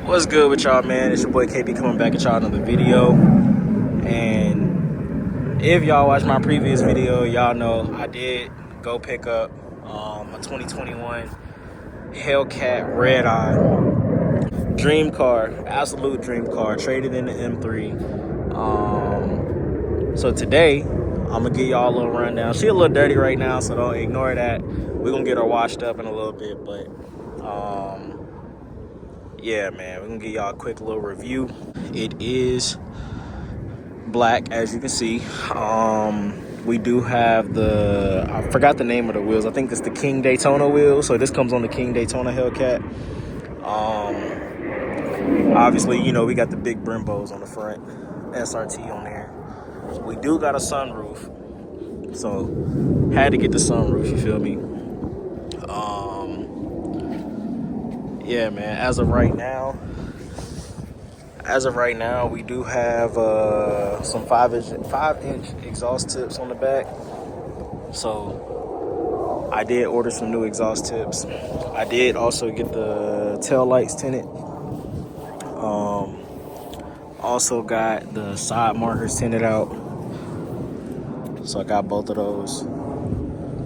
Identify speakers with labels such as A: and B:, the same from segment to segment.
A: What's good with y'all, man? It's your boy KB coming back at y'all another video. And if y'all watched my previous video, y'all know I did go pick up a 2021 Hellcat Redeye. Dream car, absolute dream car. Traded in the M3. So today, I'm gonna give y'all a little rundown. She a little dirty right now, so don't ignore that. We're gonna get her washed up in a little bit, but yeah, man, we're gonna give y'all a quick little review. It is black, as you can see. We do have I forgot the name of the wheels. I think it's the King Daytona wheels. So this comes on the King Daytona Hellcat. Obviously, you know, we got the big Brimbos on the front, SRT on there. We do got a sunroof, so had to get the sunroof, you feel me? Yeah, man, as of right now, we do have some 5-inch exhaust tips on the back. So I did order some new exhaust tips. I did also get the tail lights tinted. Also got the side markers tinted out. So I got both of those.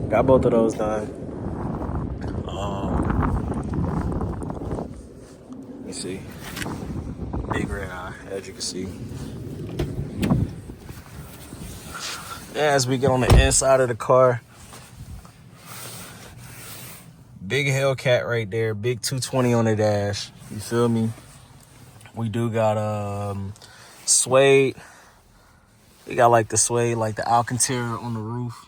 A: Got both of those done. Let me see. Big red eye, as you can see. As we get on the inside of the car, big Hellcat right there, big 220 on the dash. You feel me? We do got suede. We got like the suede, like the Alcantara on the roof.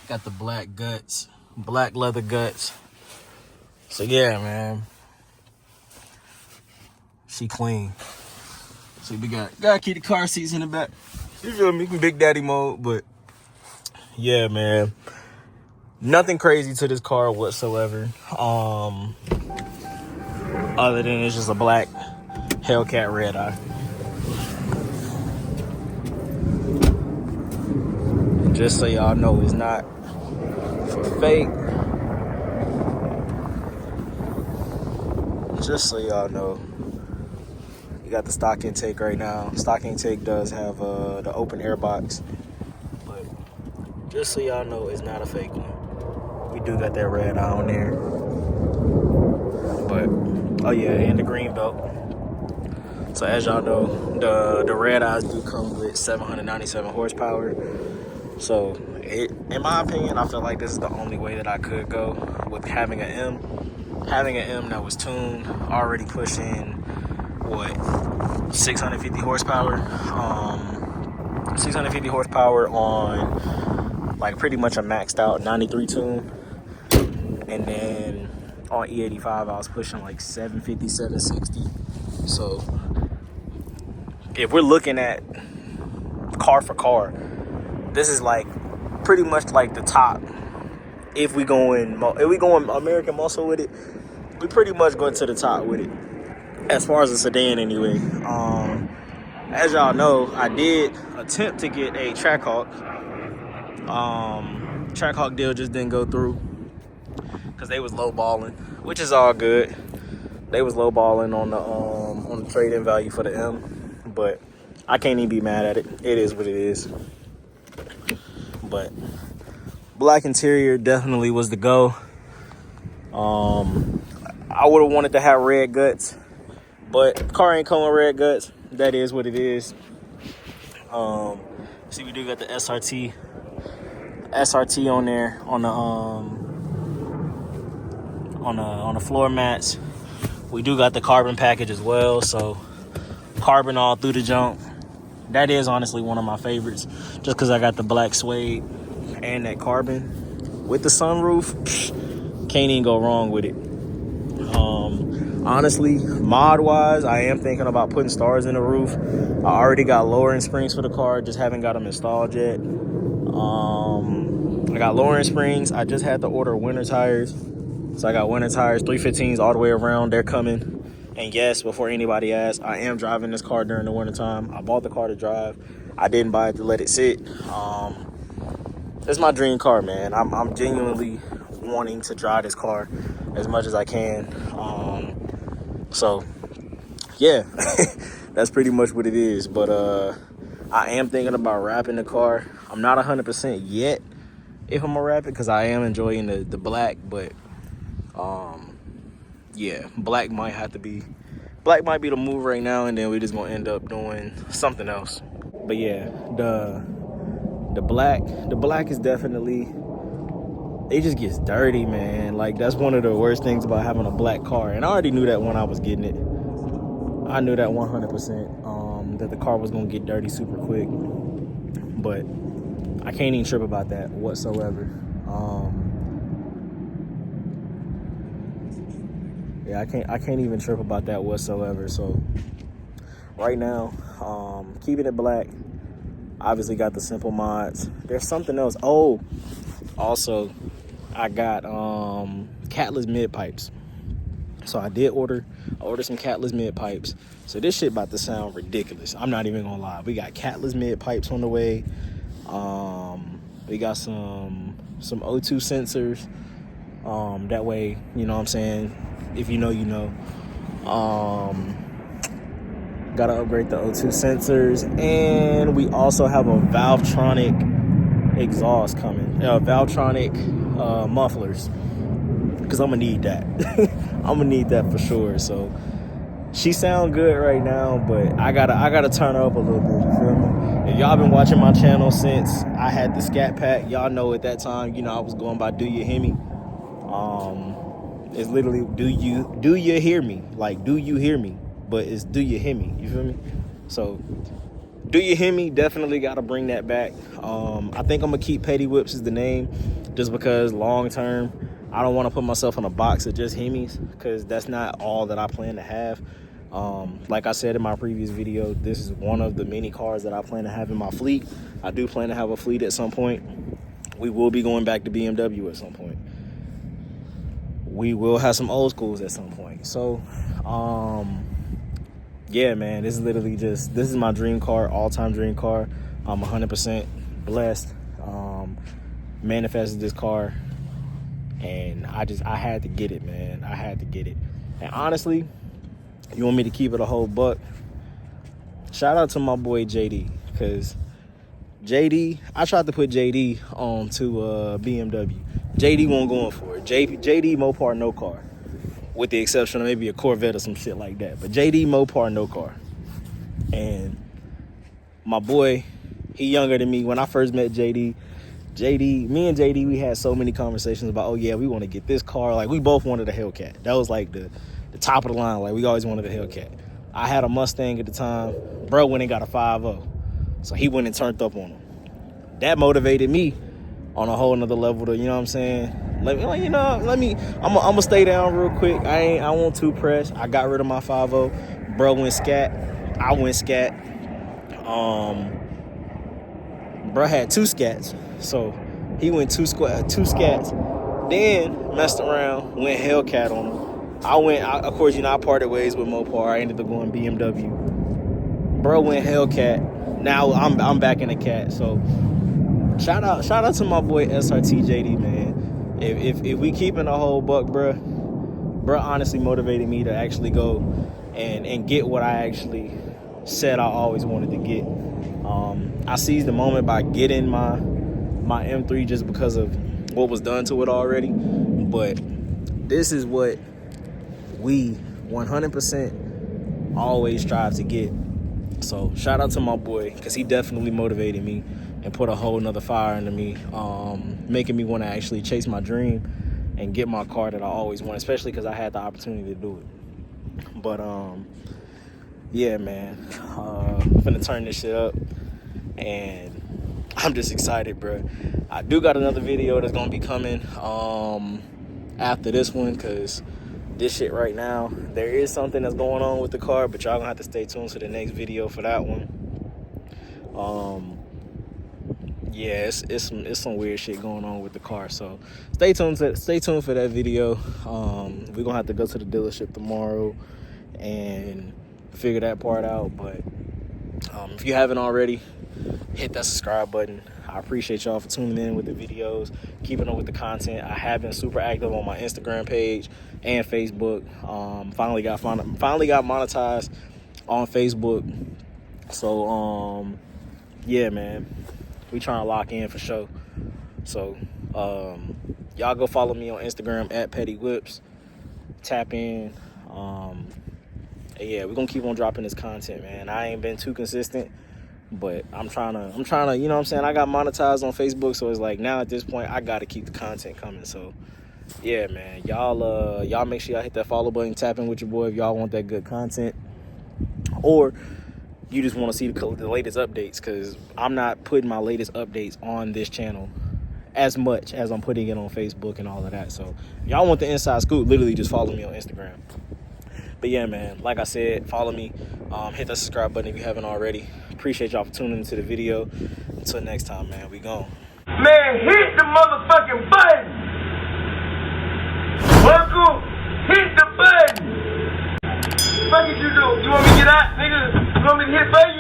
A: Got the black guts, black leather guts. So yeah, man, she clean. So we gotta keep the car seats in the back. You feel me? Big daddy mode, but yeah, man. Nothing crazy to this car whatsoever. Other than it's just a black Hellcat Redeye. Just so y'all know, it's not for fake. Just so y'all know, you got the stock intake right now. Stock intake does have the open air box, but just so y'all know, it's not a fake one. We do got that red eye on there, but oh yeah, and the green belt. So as y'all know, the red eyes do come with 797 horsepower. So in my opinion, I feel like this is the only way that I could go with having an M. Having an M that was tuned, already pushing, what, 650 horsepower? 650 horsepower on, like, pretty much a maxed out 93 tune. And then on E85, I was pushing, like, 750, 760. So if we're looking at car for car, this is, like, pretty much, like, the top. If we going American muscle with it, we pretty much going to the top with it, as far as a sedan anyway. As y'all know, I did attempt to get a Trackhawk. Trackhawk deal just didn't go through because they was lowballing, which is all good. They was lowballing on the trade-in value for the M, but I can't even be mad at it. It is what it is. But black interior definitely was the go. I would have wanted to have red guts, but the car ain't coming with red guts. That is what it is. See, we do got the SRT on there on the floor mats. We do got the carbon package as well, so carbon all through the jump. That is honestly one of my favorites, just because I got the black suede and that carbon with the sunroof. Can't even go wrong with it. Honestly, mod wise, I am thinking about putting stars in the roof. I already got lowering springs for the car, just haven't got them installed yet. I got lowering springs. I just had to order winter tires, so I got winter tires, 315s all the way around. They're coming. And yes, before anybody asks, I am driving this car during the winter time. I bought the car to drive. I didn't buy it to let it sit. It's my dream car, man. I'm genuinely wanting to drive this car as much as I can. So yeah, that's pretty much what it is. But I am thinking about wrapping the car. I'm not 100% yet if I'm gonna wrap it, because I am enjoying the black. But yeah, black might be the move right now, and then we're just gonna end up doing something else. But yeah, the black is definitely, it just gets dirty, man. Like, that's one of the worst things about having a black car, and I already knew that when I was getting it. I knew that 100%, that the car was gonna get dirty super quick, but I can't even trip about that whatsoever. Yeah, I can't even trip about that whatsoever. So right now, keeping it black. Obviously got the simple mods. There's something else. Oh, also I got catless mid pipes. So I ordered some catless mid pipes. So this shit about to sound ridiculous. I'm not even gonna lie. We got catless mid pipes on the way. We got some O2 sensors. That way, you know what I'm saying, if you know, you know. Gotta upgrade the O2 sensors, and we also have a Valvetronic exhaust coming. Valvetronic mufflers, because I'm gonna need that. I'm gonna need that for sure. So she sound good right now, but I gotta turn her up a little bit. You feel me? If y'all been watching my channel since I had the Scat Pack, y'all know at that time, you know, I was going by Do You Hear Me? It's literally do you hear me? Like, do you hear me? But it's do you hear me? You feel me? So do you hear me? Definitely got to bring that back. I think I'm gonna keep Petty Whips as the name, just because long term I don't want to put myself in a box of just Hemis, because that's not all that I plan to have. Like I said in my previous video, this is one of the many cars that I plan to have in my fleet. I do plan to have a fleet at some point. We will be going back to BMW at some point. We will have some old schools at some point. So yeah, man, this is literally this is my dream car, all-time dream car. I'm 100% blessed. Manifested this car, and I had to get it, man. I had to get it. And honestly, you want me to keep it a whole buck? Shout out to my boy JD, because JD, I tried to put JD on to BMW. JD won't go for it. JD Mopar no car, with the exception of maybe a Corvette or some shit like that. But JD Mopar no car. And my boy, he younger than me. When I first met me and JD, we had so many conversations about, oh yeah, we want to get this car. Like, we both wanted a Hellcat. That was like the top of the line. Like, we always wanted a Hellcat. I had a Mustang at the time. Bro went and got a 5.0. So he went and turned up on him. That motivated me on a whole nother level to, you know what I'm saying? I'm gonna stay down real quick. I won't too press. I got rid of my 5.0. Bro went scat. I went scat. Bro had 2 scats. So he went 2 scats. Then messed around, went Hellcat on him. Of course, you know, I parted ways with Mopar. I ended up going BMW. Bro went Hellcat. Now I'm back in the cat. So shout out to my boy SRT JD, man. If we keeping a whole buck, bro honestly motivated me to actually go and get what I actually said I always wanted to get. I seized the moment by getting my M3 just because of what was done to it already. But this is what we 100% always strive to get. So shout out to my boy, because he definitely motivated me and put a whole nother fire into me, making me want to actually chase my dream and get my car that I always wanted, especially because I had the opportunity to do it. But yeah, man, I'm finna turn this shit up, and I'm just excited, bro. I do got another video that's gonna be coming after this one, because this shit right now, there is something that's going on with the car, but y'all gonna have to stay tuned to the next video for that one. Yeah, it's some weird shit going on with the car, so stay tuned for that video. We're gonna have to go to the dealership tomorrow and figure that part out. But if you haven't already, hit that subscribe button. I appreciate y'all for tuning in with the videos, keeping up with the content. I have been super active on my Instagram page and Facebook. Finally got monetized on Facebook. So yeah, man, we trying to lock in for sure. So y'all go follow me on Instagram at Petty Whips. Tap in. And yeah, we're gonna keep on dropping this content, man. I ain't been too consistent, but I'm trying to, you know what I'm saying? I got monetized on Facebook, so it's like now at this point I gotta keep the content coming. So yeah, man, y'all make sure y'all hit that follow button, tap in with your boy if y'all want that good content, or you just want to see the latest updates, because I'm not putting my latest updates on this channel as much as I'm putting it on Facebook and all of that. So if y'all want the inside scoop, literally just follow me on Instagram. But yeah, man, like I said, follow me. Hit that subscribe button if you haven't already. Appreciate y'all for tuning into the video. Until next time, man, we gone.
B: Man, hit the motherfucking button! Uncle, hit the button! What did you do? You want me to get out, nigga? You want me to hit for you?